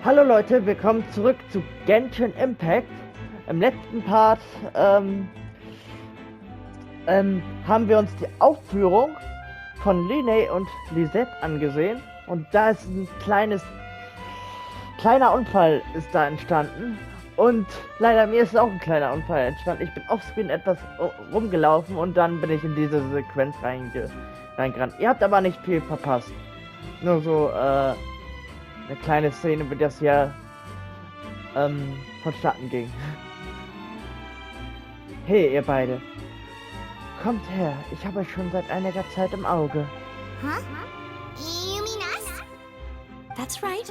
Hallo Leute, willkommen zurück zu Genshin Impact. Im letzten Part haben wir uns die Aufführung von Lene und Lisette angesehen und da ist ein kleiner Unfall ist da entstanden und leider mir ist auch ein kleiner Unfall entstanden. Ich bin offscreen etwas rumgelaufen und dann bin ich in diese Sequenz reingerannt. Ihr habt aber nicht viel verpasst. Nur so eine kleine Szene, wie das hier vonstatten ging. Hey, ihr beide. Kommt her, ich habe euch schon seit einiger Zeit im Auge. Huh? You mean us? That's right.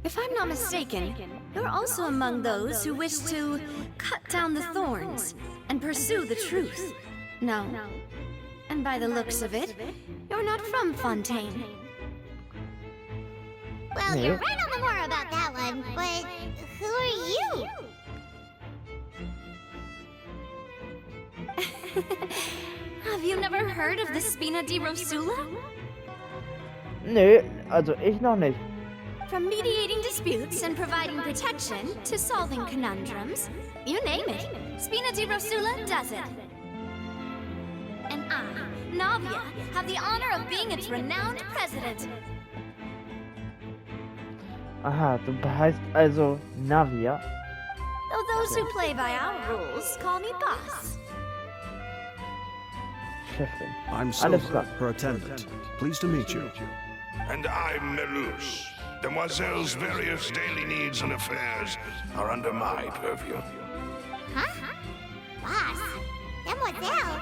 If I'm not mistaken, you're also among those who wish to cut down the thorns and pursue the truth. No. And by the looks of it, you're not from Fontaine. Well, you're right on the more about that one, but who are you? Have you never heard of the Spina di Rosula? Nö, also ich noch nicht. From mediating disputes and providing protection to solving conundrums, you name it, Spina di Rosula does it. And I, Navia, have the honor of being its renowned president. Aha, du heißt also Navia. Though those who play by our rules call me boss. Chefin. I'm Alles Silver, klar. her attendant. Pleased to meet you. And I'm Melus. Demoiselle's various daily needs and affairs are under my purview. Huh? Boss? Demoiselle?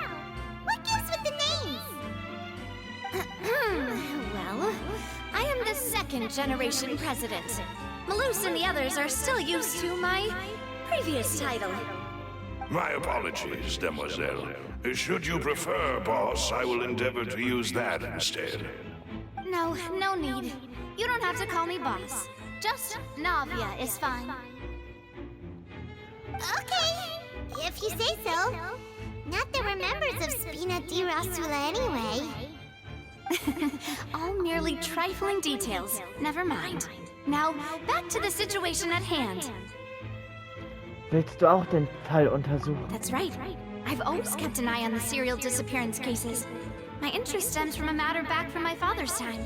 What gives with the names? Well, I am the second generation president. Malus and the others are still used to my previous title. My apologies, Demoiselle. Should you prefer, boss, I will endeavor to use that instead. No need. You don't have to call me boss. Just Navia is fine. Okay, if you say so. Not that we're members of Spina di Rosula anyway. All merely trifling details. Never mind. Now, back to the situation at hand. Willst du auch den Fall untersuchen? That's right. I've always kept an eye on the serial disappearance cases. My interest stems from a matter back from my father's time.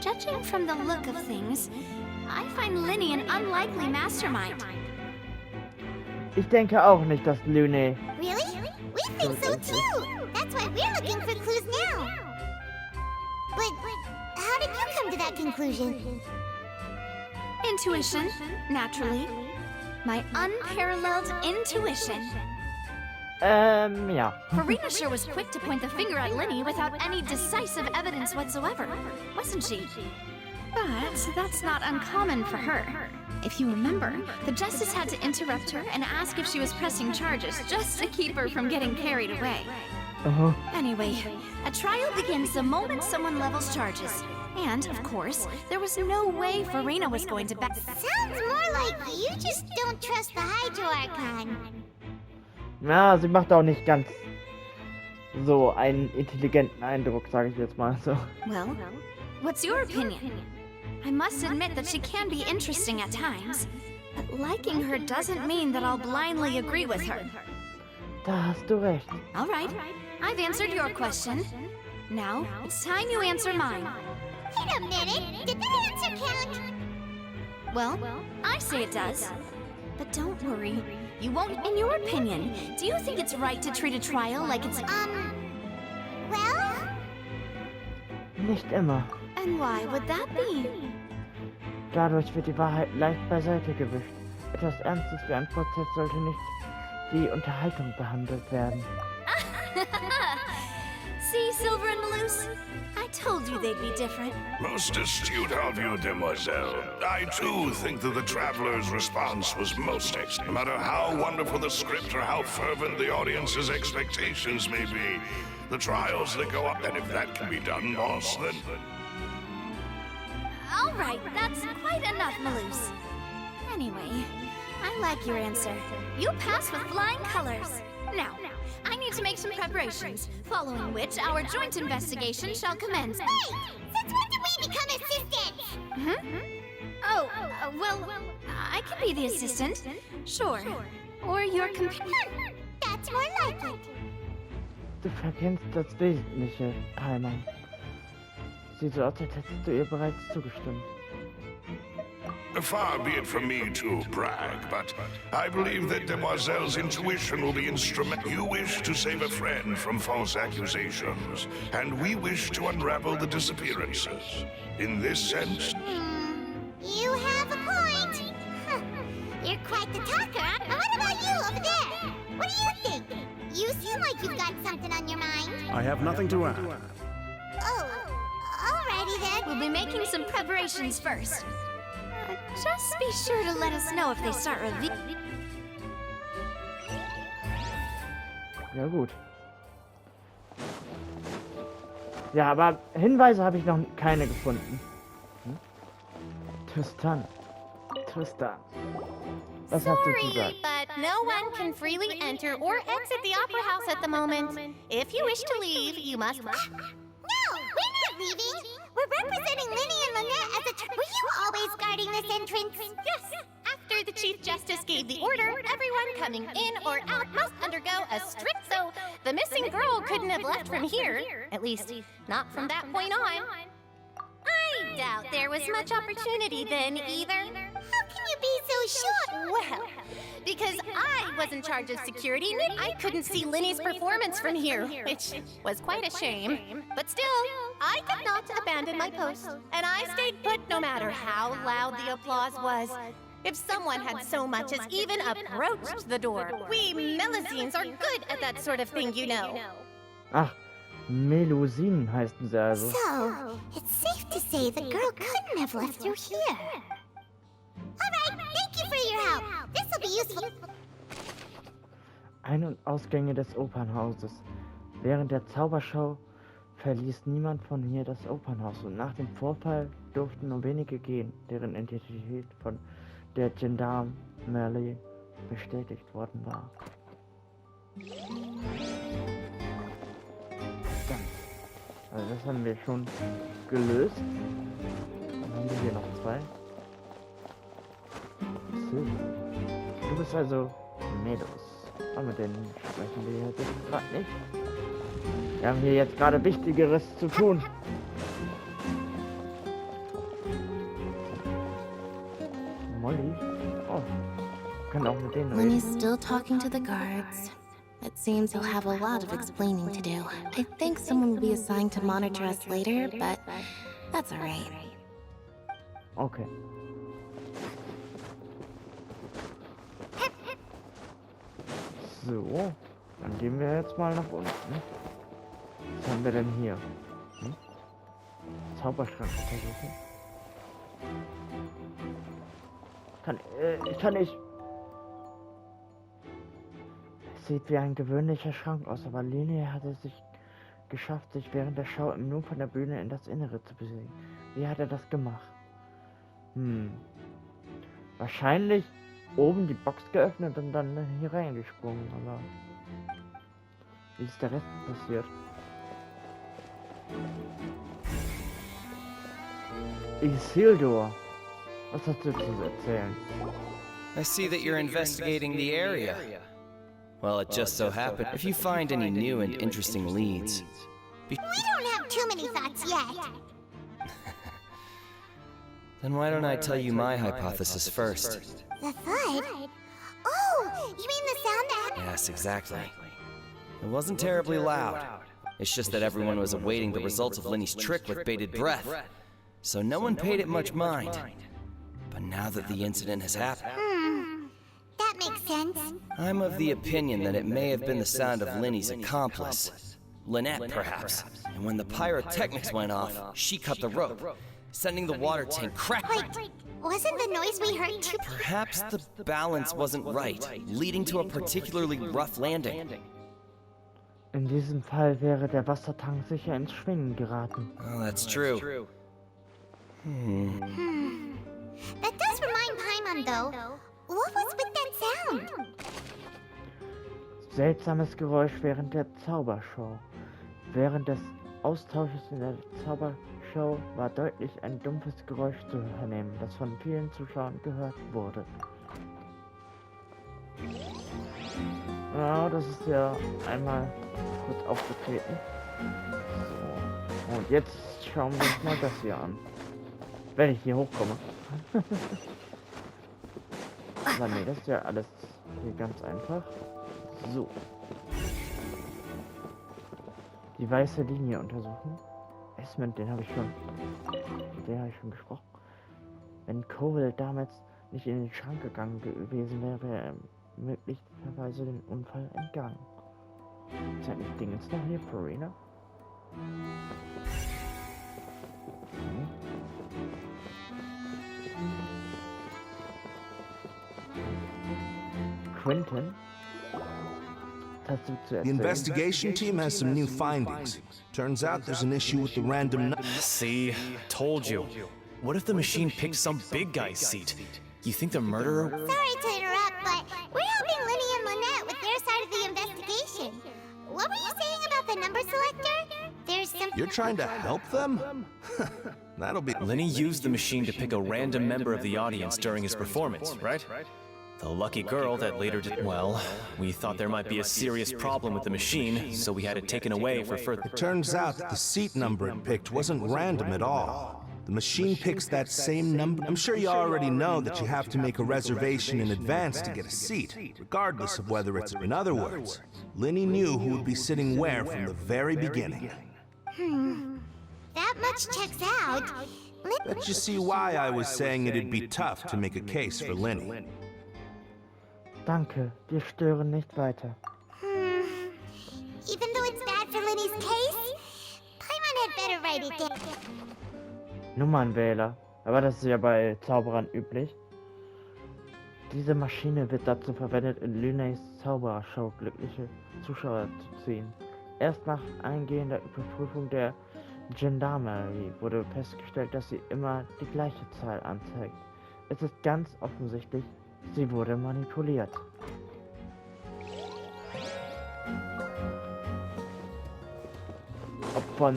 Judging from the look of things, I find Linny an unlikely mastermind. Ich denke auch nicht, dass Lene... Really? We think so too! That's why we're looking for clues now! But how did you come to that conclusion? Intuition, naturally. My unparalleled intuition. Ja. Farina sure was quick to point the finger at Linny without any decisive evidence whatsoever, wasn't she? But that's not uncommon for her. If you remember, the Justice had to interrupt her and ask if she was pressing charges just to keep her from getting carried away. Anyway, a trial begins the moment someone levels charges. And, of course, there was no way Farina was going to back... Sounds more like you just don't trust the Hydro-Archon. Ja, sie macht auch nicht ganz so einen intelligenten Eindruck, sage ich jetzt mal so. Well, what's your opinion? I must admit that she can be interesting at times, but liking her doesn't mean that I'll blindly agree with her. Da hast du recht. All right, I've answered your question. Now, it's time you answer mine. Wait a minute, did that answer count? Well, I say it does. But don't worry, you won't. In your opinion, do you think it's right to treat a trial like it's... Well? Nicht immer. And why would that be? Dadurch wird die Wahrheit leicht beiseite gewischt. Etwas Ernstes wie ein Prozess sollte nicht wie Unterhaltung behandelt werden. See, Silver and Malus? I told you they'd be different. Most astute of you, Demoiselle. I too think that the traveler's response was most excellent. No matter how wonderful the script or how fervent the audience's expectations may be, the trials that go up, and if that can be done, boss, then... All right, that's quite enough, Malus. Anyway, I like your answer. You pass with flying colors. Now, I need to make some preparations, following which our joint investigation shall commence. Wait! Since when did we become assistants? Oh, well, I can be the assistant. Sure. Or your companion. That's more like it. Du verkennst das Wesentliche, Paimon. Sieht so aus, als hättest du ihr bereits zugestimmt. Far be it from me to brag, but I believe that Demoiselle's intuition will be instrumental. You wish to save a friend from false accusations, and we wish to unravel the disappearances. In this sense... You have a point. You're quite the talker. And what about you over there? What do you think? You seem like you've got something on your mind. I have nothing to add. Oh, alrighty then. We'll be making some preparations first. Just be sure to let us know if they start revealing. Ja gut. Ja, aber Hinweise habe ich noch keine gefunden. Tristan. Was hast du zu sagen? But no one can freely enter or exit the Opera House at the moment. If you wish to leave, you must... No, we're not leaving. We're representing Linny and Lynette as a... Were you always guarding this entrance? Yes. After the Chief Justice gave the order, everyone coming in or out must undergo a strict... So the missing girl couldn't have left from here. At least, not from that point on. I doubt there was much opportunity then, either. How can you be so sure? Well, because I was in charge of security, I couldn't see Linny's performance from here, which was quite a shame. But still, I did not abandon my post, and I stayed put no matter how loud the applause was. If someone had so much as even approached the door, we Melusines are good at that sort of thing, you know. Ach, Melusinen heißen sie also. So, it's safe to say the girl couldn't have left through here. Alright, thank you for your help. This will be useful. Ein- und Ausgänge des Opernhauses. Während der Zaubershow verließ niemand von hier das Opernhaus und nach dem Vorfall durften nur wenige gehen, deren Identität von der Gendarmerie bestätigt worden war. Also das haben wir schon gelöst. Dann haben wir hier noch zwei. Du bist also Medus. Aber mit denen sprechen wir jetzt gerade nicht. Wir haben hier jetzt gerade Wichtigeres zu tun. Molly? Oh, kann auch mit denen Lenny's reden. still talking to the guards. It seems he'll have a lot of explaining to do. I think someone will be assigned to monitor us later, but that's alright. Okay. So, dann gehen wir jetzt mal nach unten. Was haben wir denn hier? Zauberschrank untersuchen. Ich kann nicht. Es sieht wie ein gewöhnlicher Schrank aus, aber Leni hat es sich geschafft, sich während der Show nur von der Bühne in das Innere zu bewegen. Wie hat er das gemacht? Wahrscheinlich oben die Box geöffnet und dann hier reingesprungen, aber wie ist der Rest passiert? Isildur, was hast du zu erzählen? I see that you're investigating the area. Well, it just so happened, if you find any new and interesting leads... We don't have too many thoughts yet. Then why don't I tell you my hypothesis first? The thud? Oh, you mean the sound that... Yes, exactly. It wasn't terribly loud. It's just that everyone was awaiting the results of Lenny's trick with bated breath. So no one paid it much mind. But now that the incident has happened... That makes sense. I'm of the opinion that it may have been the sound of Lenny's accomplice. Lynette, perhaps. And when the pyrotechnics went off, she cut the rope, sending the water tank crashing. Wait, wasn't the noise we heard too... Perhaps the balance wasn't right, leading to a particularly rough landing. In diesem Fall wäre der Wassertank sicher ins Schwingen geraten. Oh, that's true. That does remind Paimon, though. What was with that sound? Seltsames Geräusch während der Zaubershow. Während des Austausches in der Zaubershow Show war deutlich ein dumpfes Geräusch zu vernehmen, das von vielen Zuschauern gehört wurde. Ja, das ist ja einmal kurz aufgetreten. So. Und jetzt schauen wir uns mal das hier an. Wenn ich hier hochkomme. Aber nee, das ist ja alles hier ganz einfach. So. Die weiße Linie untersuchen. Esmond, den habe ich schon gesprochen. Wenn Cole damals nicht in den Schrank gegangen gewesen wäre, wäre er möglicherweise den Unfall entgangen. Ist halt nicht Dingens noch hier, Farina? Quentin? The investigation team has some new findings. Turns out there's an issue with the random... See? Told you. What if the machine picked some big guy's seat? You think the murderer... Sorry to interrupt, but we're helping Linny and Lynette with their side of the investigation. What were you saying about the number selector? There's some... You're trying to help them? That'll be... Lenny used the machine to pick a random member of the audience during his performance, right? The lucky girl that later did... Well, we thought there might be a serious problem with the machine, so we had it taken away for further... It turns out that the seat number it picked wasn't random at all. The machine picks that same number. I'm sure you already know that you have to make a reservation in advance to get a seat, regardless of whether it's... In other words, Linny knew who would be sitting where from the very beginning. That much checks out. Let's just see why I was saying it'd be tough to make a case for Linny. Danke, wir stören nicht weiter. Even though it's bad for Linny's case, Paimon had better write it down. Nummernwähler. Aber das ist ja bei Zauberern üblich. Diese Maschine wird dazu verwendet, in Lynays Zauberershow glückliche Zuschauer zu ziehen. Erst nach eingehender Überprüfung der Gendarmerie wurde festgestellt, dass sie immer die gleiche Zahl anzeigt. Es ist ganz offensichtlich, sie wurde manipuliert. Ob von...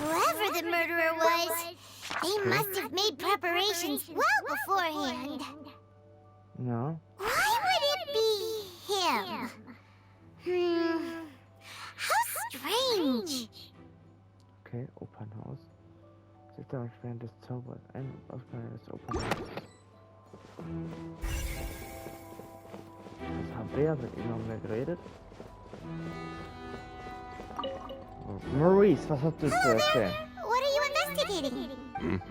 Whoever the murderer was, they must have made preparations well beforehand. Ja. Why would it be him? How strange. Okay, Opernhaus. Sitzt aber während des Zaubers. Ein Ausgang des Opernhauses. Was haben wir mit ihm noch mehr geredet? Maurice, was hast du zu erzählen? What are you investigating?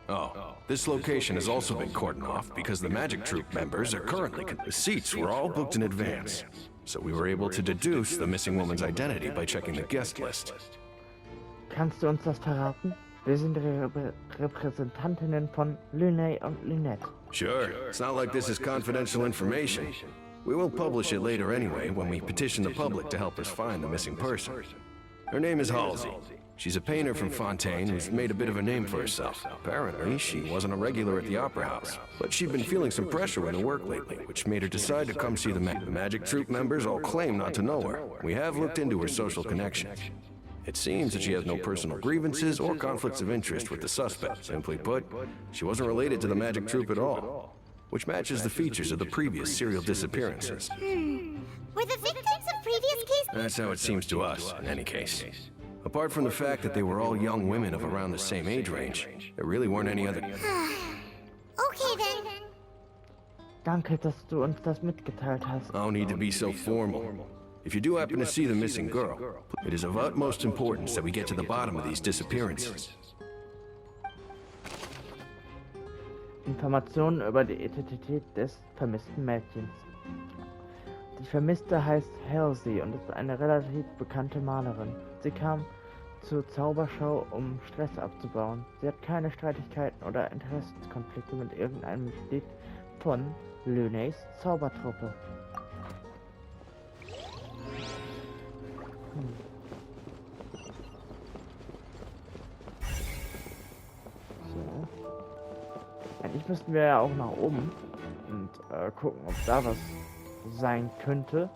Oh, this location has also been cordoned off because the Magic Troupe members are currently... The seats were all booked in advance, so we were able to deduce the missing woman's identity by checking the guest list. Kannst du uns das verraten? Wir sind Repräsentantinnen von Lynay und Lynette. Sure, it's not like this is confidential information. We will publish it later anyway when we petition the public to help us find the missing person. Her name is Halsey. She's a painter from Fontaine who's made a bit of a name for herself. Apparently, she wasn't a regular at the Opera House, but she'd been feeling some pressure in her work lately, which made her decide to come see the Magic Troupe members all claim not to know her. We have looked into her social connections. It seems that she has no personal grievances or conflicts of interest with the suspect. Simply put, she wasn't related to the Magic Troupe at all, which matches the features of the previous serial disappearances. Were the victims of previous cases? That's how it seems to us, in any case. Apart from the fact that they were all young women of around the same age range, there really weren't any other... Okay then. Danke, dass du uns das mitgeteilt hast. No need to be so formal. If you do happen to see the missing girl, it is of utmost importance that we get to the bottom of these disappearances. Informationen über die Identität des vermissten Mädchens. Die Vermisste heißt Halsey und ist eine relativ bekannte Malerin. Sie kam zur Zaubershow, um Stress abzubauen. Sie hat keine Streitigkeiten oder Interessenskonflikte mit irgendeinem Mitglied von Lynays Zaubertruppe. So. Eigentlich müssten wir ja auch nach oben und gucken, ob da was sein könnte.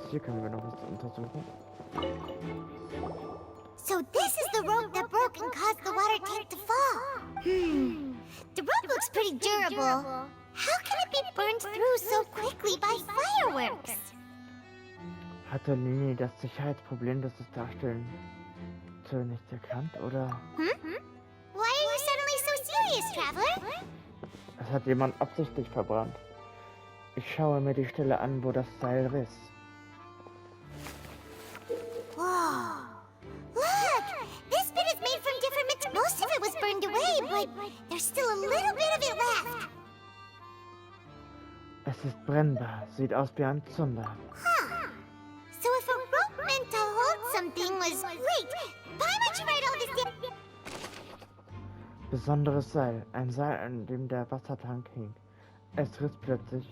Hier können wir noch was untersuchen. So this is the rope that broke and caused the water tank to fall. The rope looks pretty durable. How can it be burned through so quickly by fireworks? Hatte Lini das Sicherheitsproblem, das es darstellen soll, nicht erkannt, oder? Why are you suddenly so serious, Traveler? Es hat jemand absichtlich verbrannt. Ich schaue mir die Stelle an, wo das Seil riss. Whoa. Look! This bit is made from different most of it was burned away, but there's still a little bit of it left. Es ist brennbar. Sieht aus wie ein Zunder. Huh. So if a rope meant to hold something was... Wait! Why would you write all this down? Besonderes Seil. Ein Seil, an dem der Wassertank hing. Es riss plötzlich,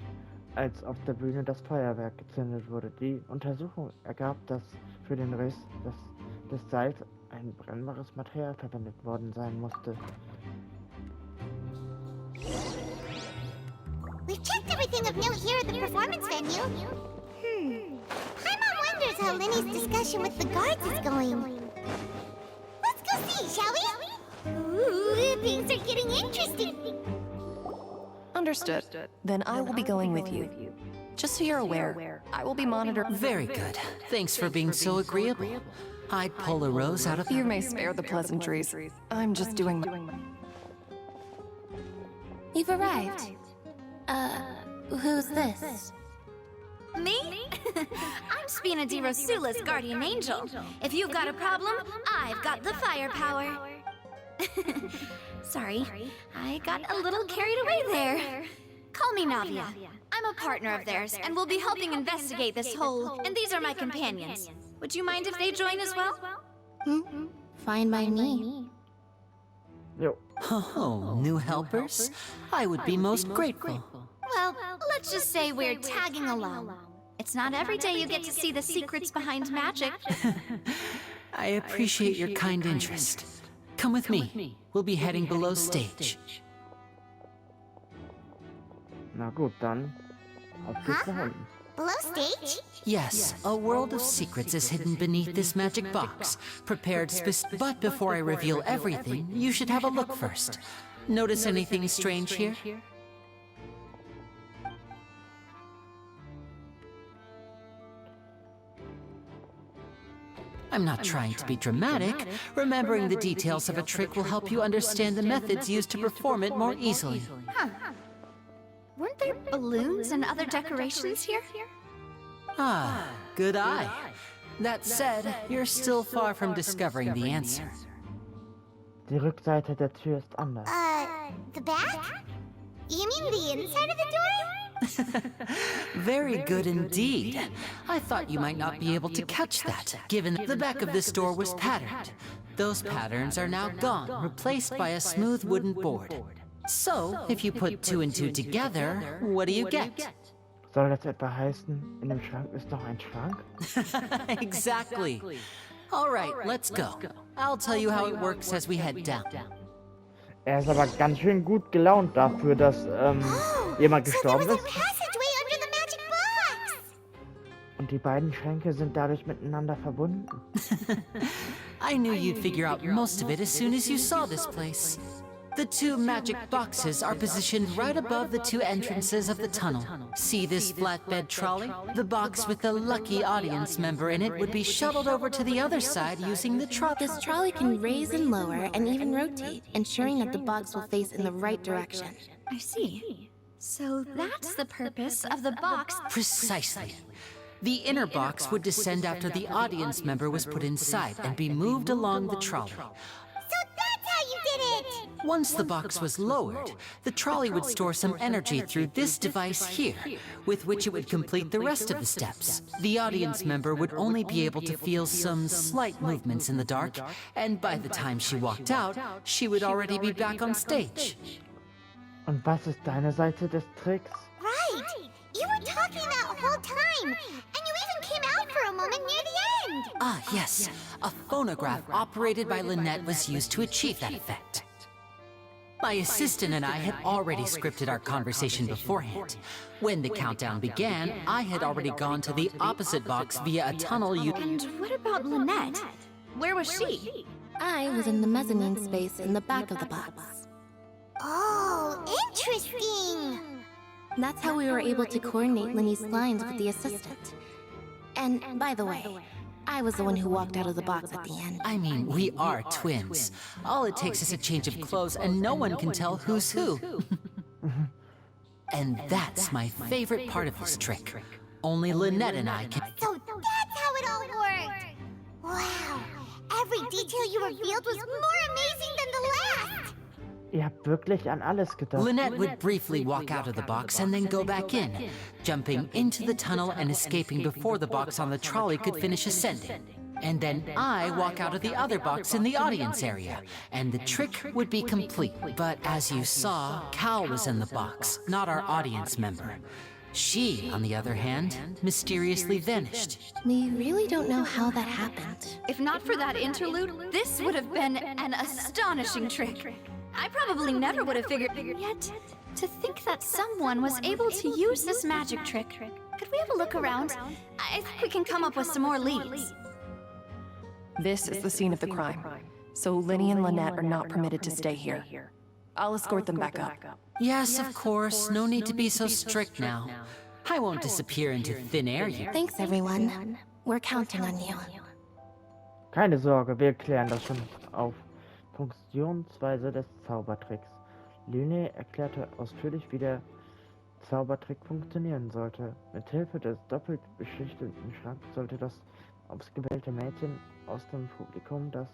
als auf der Bühne das Feuerwerk gezündet wurde. Die Untersuchung ergab, dass für den Riss des Seils ein brennbares Material verwendet worden sein musste. We've checked everything of note here at the performance venue. Paimon wonders how Linny's discussion with the guards is going. Let's go see, shall we? Ooh, things are getting interesting. Understood. Then I will be going with you. Just so you're aware, I will be monitored. Very good. Thanks for being so agreeable. I'd pull a rose out of... You may spare the pleasantries. I'm just doing my... You've arrived. Who's this? Me? I'm Spina di Rosula's guardian angel. If you've got a problem, I've got the firepower. Sorry, I got a little carried away there. Call me Navia. I'm a partner of theirs, and we'll be helping investigate this whole... And these are my companions. Would you mind if they join as well? Fine by me. Jo. Oh, new helpers? I would be most grateful. Well, let's just say we're tagging along. It's not every day you get to see the secrets behind magic. I appreciate your kind interest. Come with me. We'll be heading below stage. Na gut, dann auf geht's nach unten. Below stage? Yes, a world of secrets is hidden beneath this magic box, prepared But before I reveal everything, you should have a look first. Notice anything strange here? I'm not trying to be dramatic. Remembering the details of a trick will help you understand the methods used to perform it more easily. Huh. Weren't there balloons and other decorations here? Ah, good eye. That said, you're still far from discovering the answer. Die Rückseite der Tür ist anders. The back? You mean the inside of the door? Very good indeed. I thought you might not be able to catch that, given the back of this door was patterned. Those patterns are now gone, replaced by a smooth wooden board. So, if you put 2 and 2 together, what do you get? Soll das etwa heißen, in dem Schrank ist noch ein Schrank? Exactly. All right, let's go. I'll tell you how it works as we head down. Ist aber ganz schön gut gelaunt dafür, dass jemand gestorben ist. Und die beiden Schränke sind dadurch miteinander verbunden. I knew you'd figure out most of it as soon as you saw this place. The 2 magic boxes are positioned right above the 2 entrances of the tunnel. See this flatbed trolley? The box with the lucky audience member in it would be shuttled over to the other side using the trolley. This trolley can raise and lower and even rotate, ensuring that the box will face in the right direction. I see. So that's the purpose of the box. Precisely. The inner box would descend after the audience member was put inside and be moved along the trolley. Once the box was lowered, the trolley would store some energy through this device here, with which it would complete the rest of the steps. The audience member would only be able to feel some slight movements in the dark, and by the time she walked out, she would already be back on stage. Und was ist deine Seite des Tricks? Right! You were talking that whole time! And you even came out for a moment near the end! Ah, yes. A phonograph operated by Lynette was used to achieve that effect. My assistant and I had already scripted our conversation beforehand. When the countdown began, I had already gone to the opposite box via a tunnel you— And what about Lynette? Where was she? I was in the mezzanine space in the back of the box. Oh, interesting! That's how we were able to coordinate Linny's lines with the assistant. And, by the way, I was the one who walked out of the box at the end. I mean, we are twins. All it takes is a change of clothes and no one can tell who's who. And that's my favorite part of this trick. Only Lynette and I can— So that's how it all worked! Wow! Every detail you revealed was more amazing than the last! Ihr habt wirklich an alles gedacht. Lynette would briefly walk out of the box and then go back in, jumping into the tunnel and escaping before the box on the trolley could finish ascending. And then I walk out of the other box in the audience area, and the trick would be complete. But as you saw, Cal was in the box, not our audience member. She, on the other hand, mysteriously vanished. We really don't know how that happened. If not for that interlude, this would have been an astonishing trick. I probably never would have figured. Yet, to think that someone was able to use this magic trick. Could we have a look around? I think we can come up with some more leads. This is the scene of the crime, so Linny and Lynette are not permitted to stay here. I'll escort them back up. Yes, of course. No need to be so strict now. I won't disappear into thin air yet. Thanks, everyone. We're counting on you. Keine Sorge, wir klären das schon auf. Funktionsweise des Zaubertricks. Lyney erklärte ausführlich, wie der Zaubertrick funktionieren sollte. Mithilfe des doppelt beschichteten Schranks sollte das ausgewählte Mädchen aus dem Publikum, das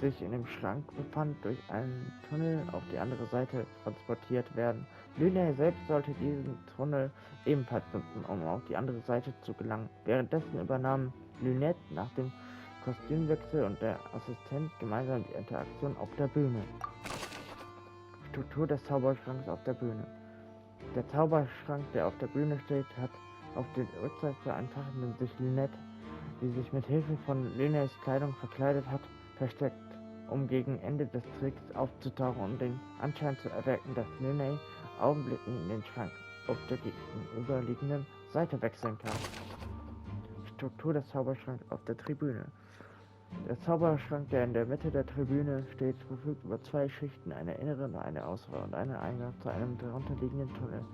sich in dem Schrank befand, durch einen Tunnel auf die andere Seite transportiert werden. Lyney selbst sollte diesen Tunnel ebenfalls nutzen, um auf die andere Seite zu gelangen. Währenddessen übernahmen Lynette nach dem Kostümwechsel und der Assistent gemeinsam die Interaktion auf der Bühne. Struktur des Zauberschranks auf der Bühne. Der Zauberschrank, der auf der Bühne steht, hat auf den Rückseite ein Fach, in dem sich Lynette, die sich mit Hilfe von Lyneys Kleidung verkleidet hat, versteckt, um gegen Ende des Tricks aufzutauchen und den Anschein zu erwecken, dass Lyney augenblicklich in den Schrank auf der gegenüberliegenden Seite wechseln kann. Struktur des Zauberschranks auf der Tribüne. Der Zauberschrank, der in der Mitte der Tribüne steht, verfügt über zwei Schichten, eine innere und eine äußere und einen Eingang zu einem darunterliegenden Tunnel.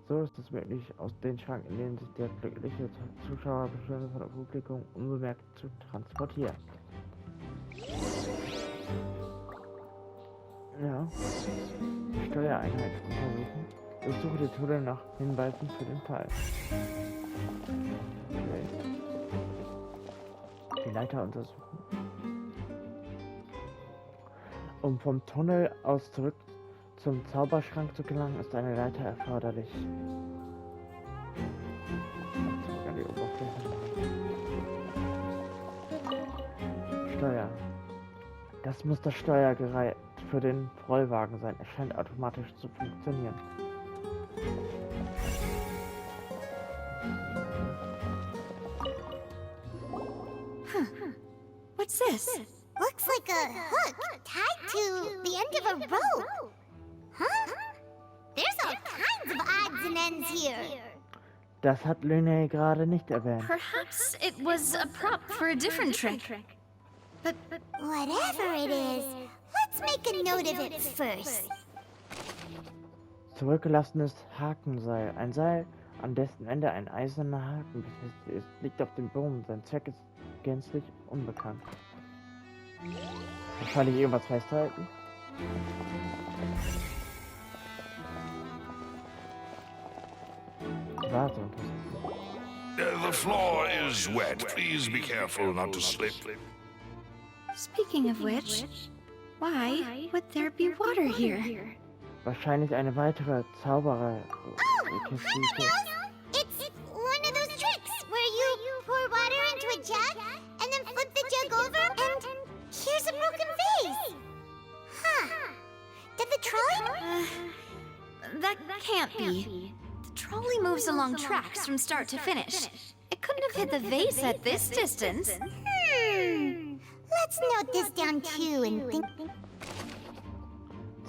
So ist es möglich, aus dem Schrank, in dem sich der glückliche Zuschauer befindet, von dem Publikum unbemerkt zu transportieren. Ja. Steuereinheit untersuchen. Untersuche die Tunnel nach Hinweisen für den Fall. Okay. Die Leiter untersuchen. Um vom Tunnel aus zurück zum Zauberschrank zu gelangen, ist eine Leiter erforderlich. Zurück an die Oberfläche. Steuer. Das muss das Steuergerät für den Rollwagen sein. Es scheint automatisch zu funktionieren. What's this? Looks like a hook tied to the end of a rope. Huh? There's all kinds of odds and ends here. Das hat Lyney gerade nicht erwähnt. Perhaps it was a prop for a different trick. But whatever it is, let's make a note of it first. Zurückgelassenes Hakenseil. Ein Seil, an dessen Ende ein eiserner Haken befestigt ist, liegt auf dem Boden. Sein Zweck ist gänzlich unbekannt. Wahrscheinlich irgendwas festhalten. Vase untersuchen. The floor is wet. Please be careful not to slip. Speaking of which, why would there be water here? Wahrscheinlich eine weitere Zauberer. Oh, it's one of those tricks where you pour water into a jug and then flip the jug over and here's a broken vase. Huh. Did the trolley? That can't be. The trolley moves along tracks from start to finish. It couldn't have hit the vase at this distance. Let's note this down too and think.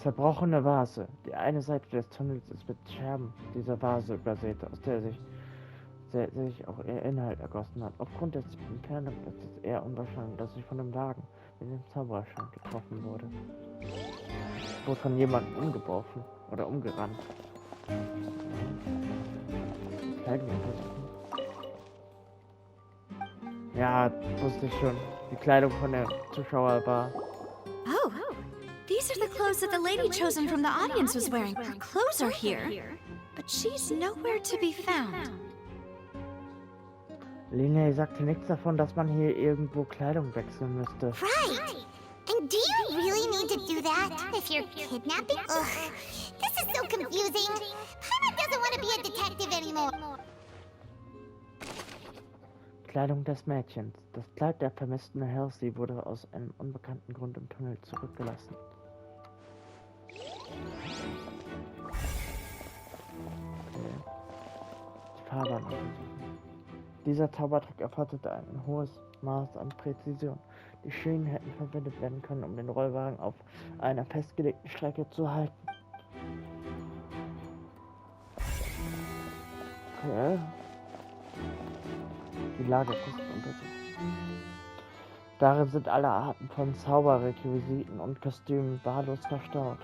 Zerbrochene Vase. Die eine Seite des Tunnels ist mit Scherben dieser Vase übersät, aus der sich auch ihr Inhalt ergossen hat. Aufgrund der Entfernung ist es eher unwahrscheinlich, dass sie von einem Wagen mit dem Zauberschein getroffen wurde. Wurde von jemandem umgeworfen oder umgerannt. Kleidung untersuchen. Ja, wusste ich schon. Die Kleidung von der Zuschauer war. Oh, these are the clothes that the lady chosen from the audience was wearing. Her clothes are here, but she's nowhere to be found. Lene sagte nichts davon, dass man hier irgendwo Kleidung wechseln müsste. Right! And do you really need to do that if you're kidnapping? Ugh, this is so confusing. Paimon doesn't want to be a detective anymore. Kleidung des Mädchens. Das Kleid der vermissten Halsey wurde aus einem unbekannten Grund im Tunnel zurückgelassen. Okay. Die Farbe untersuchen. Dieser Zaubertrick erforderte ein hohes Maß an Präzision. Die Schienen hätten verwendet werden können, um den Rollwagen auf einer festgelegten Strecke zu halten. Okay. Die Lagerkiste untersuchen. Darin sind alle Arten von Zauberrequisiten und Kostümen wahllos verstaut.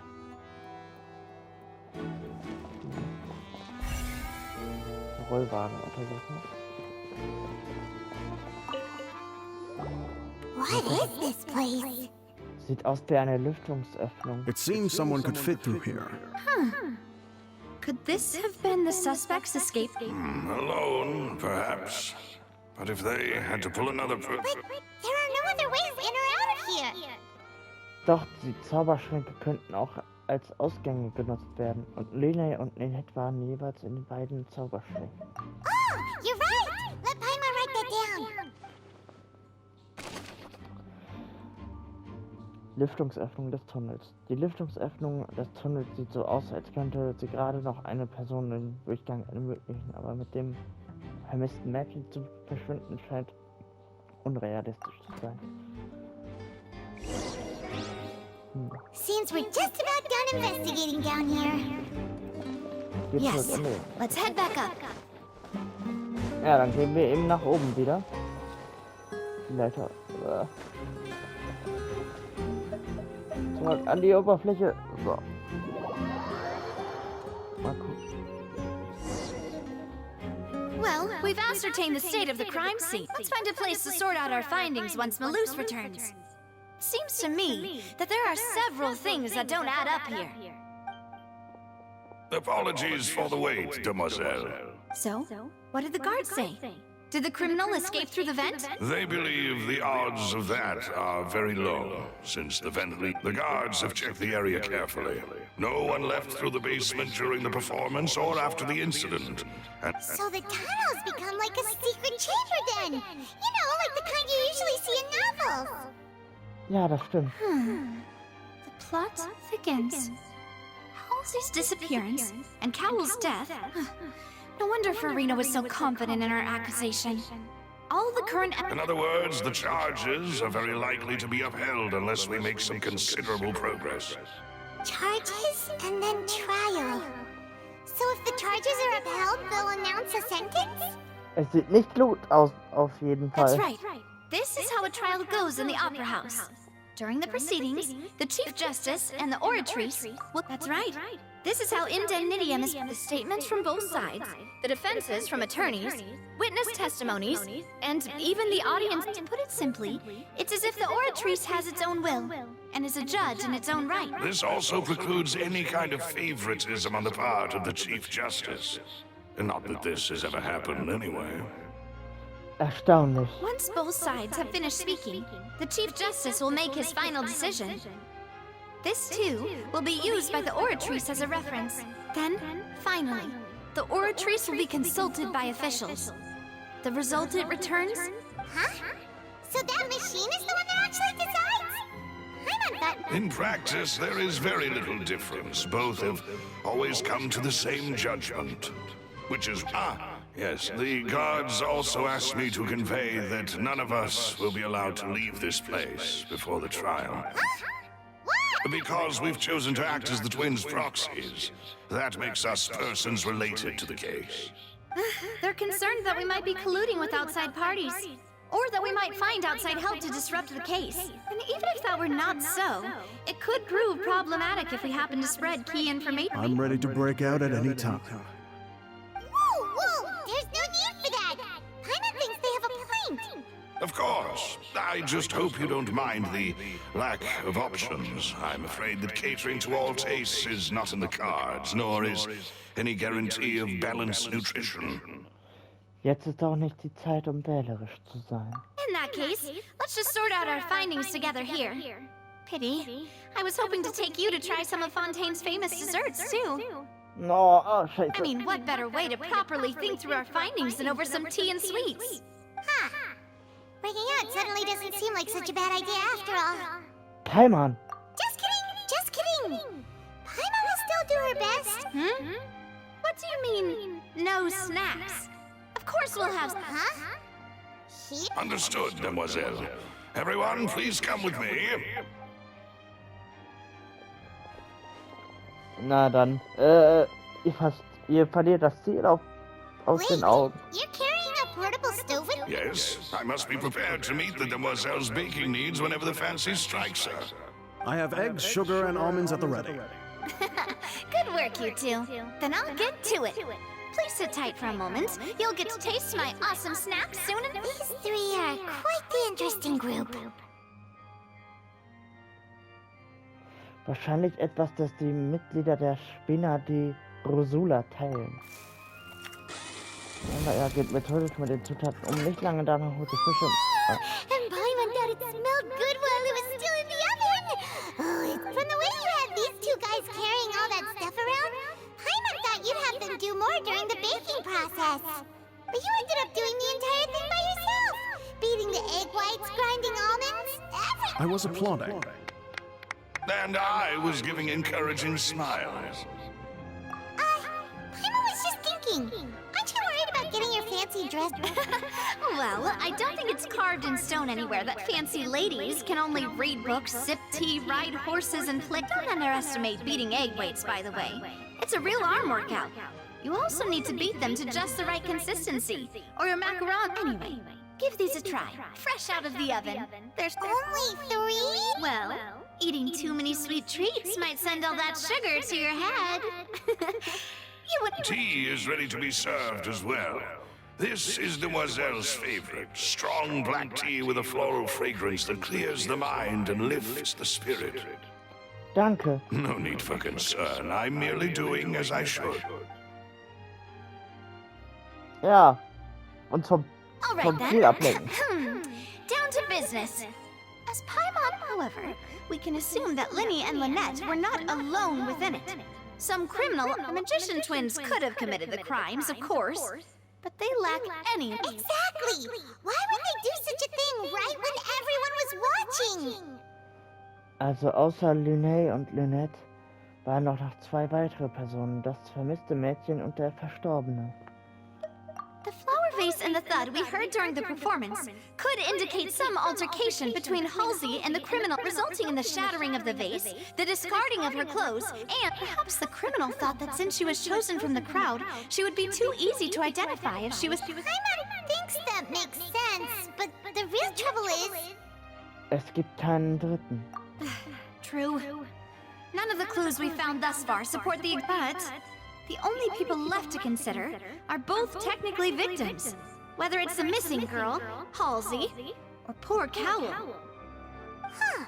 Rollwagen untersuchen. What is this place? Sieht aus wie eine Lüftungsöffnung. It seems someone could fit through here. Could this have been the suspect's escape? Alone, perhaps. But if they had to pull another... But there are no other ways in or out of here. Doch, die Zauberschränke könnten auch als Ausgänge genutzt werden. Und Lene und Ninette waren jeweils in den beiden Zauberschränken. Oh, you're right! Let Paimon write that down. Lüftungsöffnung des Tunnels. Die Lüftungsöffnung des Tunnels sieht so aus, als könnte sie gerade noch eine Person den Durchgang ermöglichen, aber mit dem vermissten Mädchen zu verschwinden scheint unrealistisch zu sein. Seems we're just about done investigating down here. Yes, let's head back up. Ja, dann gehen wir eben nach oben wieder. Die Leiter. Zurück an die Oberfläche. So. Mal gucken. Well, we've ascertained the state of the crime scene. Let's find a place to sort out our findings once Malus returns. Seems to me that there are several things that don't add up here. Apologies for the wait, demoiselle. So, what did the guards say? Did the criminal escape through the vent? They believe the odds of that are very low, since the guards have checked the area carefully. No one left through the basement during the performance or after the incident. And So the tunnels become like a secret chamber then. You know, like the kind you usually see in novels. Ja, das stimmt. The plot thickens. Halsey's disappearance and Cowell's death. No wonder Farina was so confident in her accusation. All the current... in other words, the charges are very likely to be upheld unless we make some considerable progress. Charges and then trial. So if the charges are upheld, they'll announce a sentence? Es sieht nicht gut aus, auf jeden Fall. That's right. This is how a trial goes in the Opera House. During the proceedings, the Chief Justice and the oratrice will... That's right. This is how indemnitium is... The statements from both sides, the defenses from attorneys, witness testimonies, and even the audience. To put it simply, it's as if the oratrice has its own will, and is a judge in its own right. This also precludes any kind of favoritism on the part of the Chief Justice. Not that this has ever happened anyway. Erstaunlich. Once both sides have finished speaking, the Chief Justice will make his final decision. This, too, will be used by the oratrice as a reference. Then, finally, the oratrice will be consulted by officials. The result it returns? Huh? So that machine is the one that actually decides? I'm on that. In practice, there is very little difference. Both have always come to the same judgment. Which is... yes, the guards also asked me to convey that none of us will be allowed to leave this place before the trial. Huh? Why? Because we've chosen to act as the twins' proxies. That makes us persons related to the case. They're concerned that we might be colluding with outside parties. Or that we might find outside help to disrupt the case. And even if that were not so, it could prove problematic if we happen to spread key information. I'm ready to break out at any time. Whoa! There's no need for that! Paimon thinks they have a point! Of course. I just hope you don't mind the lack of options. I'm afraid that catering to all tastes is not in the cards, nor is any guarantee of balanced nutrition. Jetzt ist auch nicht die Zeit, wählerisch zu sein. In that case, let's just sort out our findings together here. Pity. I was hoping to take you to try some of Fontaine's famous desserts, too. No, oh, scheiße. I mean, what better way to properly think through our findings than over some tea and sweets? Huh. Breaking out suddenly doesn't seem like such a bad idea after all. Paimon. Just kidding! Paimon will still do her best. What do you mean, no snacks? Of course we'll have... Huh? Understood, mademoiselle. Everyone, please come with me. Na dann, ihr verliert das Ziel aus den Augen. You're carrying a portable stove with you? Yes, I must be prepared to meet the demoiselle's baking needs whenever the fancy strikes her. I have eggs, sugar, and almonds at the ready. Good work, you two. Then I'll get to it. Please sit tight for a moment. You'll get to taste my awesome snacks soon enough. These three are quite the interesting group. Wahrscheinlich etwas, das die Mitglieder der Spinner, die Rosula, teilen. Aber er geht methodisch mit den Zutaten nicht lange danach holt die Fische. And Paimon thought it smelled good while it was still in the oven! Oh, it's from the way you had these two guys carrying all that stuff around, Paimon thought you'd have them do more during the baking process. But you ended up doing the entire thing by yourself! Beating the egg whites, grinding almonds, everything! I was applauding. And I was giving encouraging smiles. Paimon was just thinking. Aren't you worried about getting your fancy dress? Well, I don't think it's carved in stone anywhere that fancy ladies can only read books, sip tea, ride horses, and play. Don't underestimate beating egg weights, by the way. It's a real arm workout. You also need to beat them to just the right consistency, or your macaron. Anyway, give these a try. Fresh out of the oven. There's only 3? Well, eating too many sweet treats might send all that sugar to your head. Tea is ready to be served as well. This is Demoiselle's favorite, strong black tea with a floral fragrance that clears the mind and lifts the spirit. Danke. No need for concern. I'm merely doing as I should. Ja. Und vom All Ziel ablenken. Down to business. As Paimon, however, we can assume that Linny and Lynette were not alone within it. Some criminal or magician twins could have committed the crimes, of course, but they lack any... Exactly! Why would they do such a thing right when everyone was watching? Also außer Linné und Lynette waren noch 2 weitere Personen, das vermisste Mädchen und der Verstorbene. The flower vase and the thud we heard during the performance could indicate some altercation between Halsey and the criminal, resulting in the shattering of the vase, the discarding of her clothes, and perhaps the criminal thought that since she was chosen from the crowd, she would be too easy to identify if she was... Paimon thinks that makes sense, but the real trouble is... Es gibt keinen Dritten. True. None of the clues we found thus far support the... But the only people left to consider are both technically victims. Whether it's the missing girl, Halsey, or poor Cowell. Huh.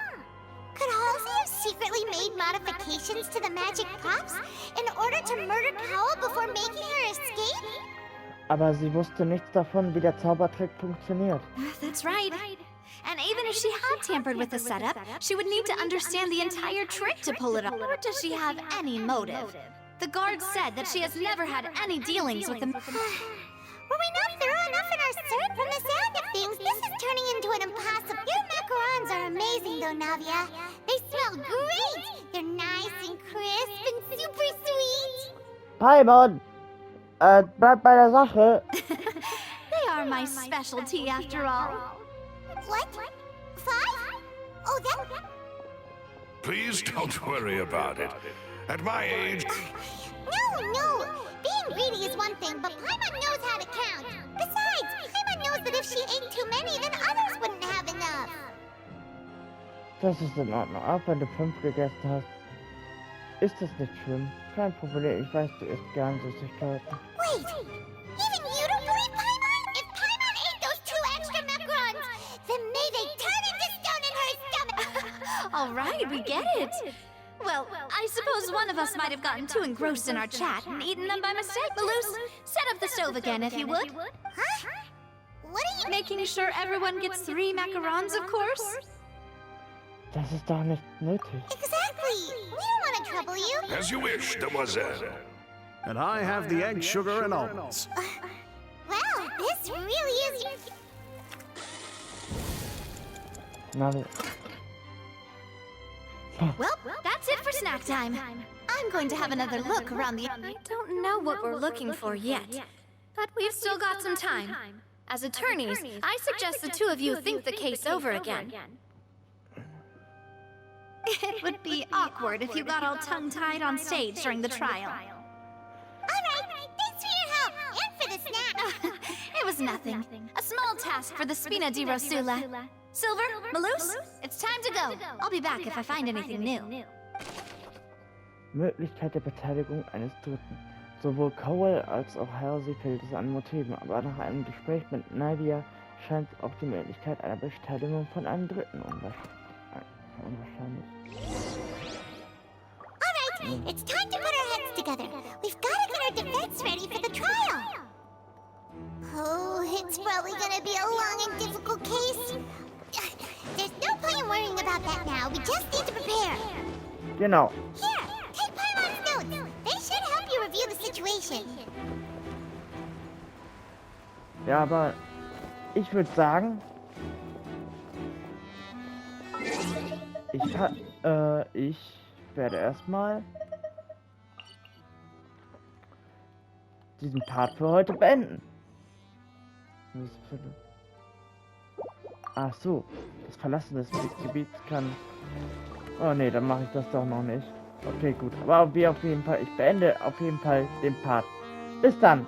Could Halsey have secretly made modifications to the magic props in order to murder Cowell before making her escape? Aber sie wusste nichts davon, wie der Zaubertrick funktioniert. That's right. And even if she had tampered with the setup, she would need to understand the entire trick to pull it off. Or does she have any motive? The guard said that she has never had any dealings with them. Were we not thorough enough in our search? From the sound of things, this is turning into an impossible... Your macarons are amazing, though, Navia. They smell great! They're nice and crisp and super sweet! Paimon! Bleib bei der Sache! They are my specialty, after all. What? 5? Oh, that... Please don't worry about it. At my age... No! Being greedy is one thing, but Paimon knows how to count. Besides, Paimon knows that if she ate too many, then others wouldn't have enough. Das ist in Ordnung. Auch wenn du 5 gegessen hast, ist das nicht schlimm. Kein Problem. Ich weiß, du isst gern Süßigkeiten. Wait! Even you don't believe Paimon? If Paimon ate those 2 extra macarons, then may they turn into stone in her stomach! All right, we get it. Well, I suppose one of us might have gotten too engrossed in our chat and eaten them by mistake. Malus, set up the stove again if you would. Huh? What are you... Making sure everyone gets 3 macarons, of course. Das ist doch nicht nötig. Exactly! We don't want to trouble you. As you wish, demoiselle. And I have the egg, sugar, and almonds. Well, this really is... Na, Well, that's it for snack time. I'm going to have another look around the... I don't know what we're looking for yet, but we've still got some time. As attorneys, I suggest the 2 of you think the case over again. It would be awkward if you got all tongue-tied on stage during the trial. Alright, thanks for your help, and for the snack. It was nothing. A small task for the Spina di Rosula. Silver, Malus, it's time to go. I'll be back if I find anything new. Möglichkeit der Beteiligung eines Dritten. Sowohl Cowell als auch Halsey fehlt es an Motiven, aber nach einem Gespräch mit Nadia scheint auch die Möglichkeit einer Beteiligung von einem Dritten unwahrscheinlich. Alright, it's time to put our heads together. We've got to get our defense ready for the trial. Oh, it's probably gonna be a long and difficult case. There's no point in worrying about that now. We just need to prepare. Genau. Here, take Paimon's notes. They should help you review the situation. Ja, aber ich würde sagen, ich werde erstmal diesen Part für heute beenden. Ach so, das Verlassen des Gebiets kann... Oh ne, dann mache ich das doch noch nicht. Okay, gut. Aber wie auf jeden Fall, ich beende auf jeden Fall den Part. Bis dann.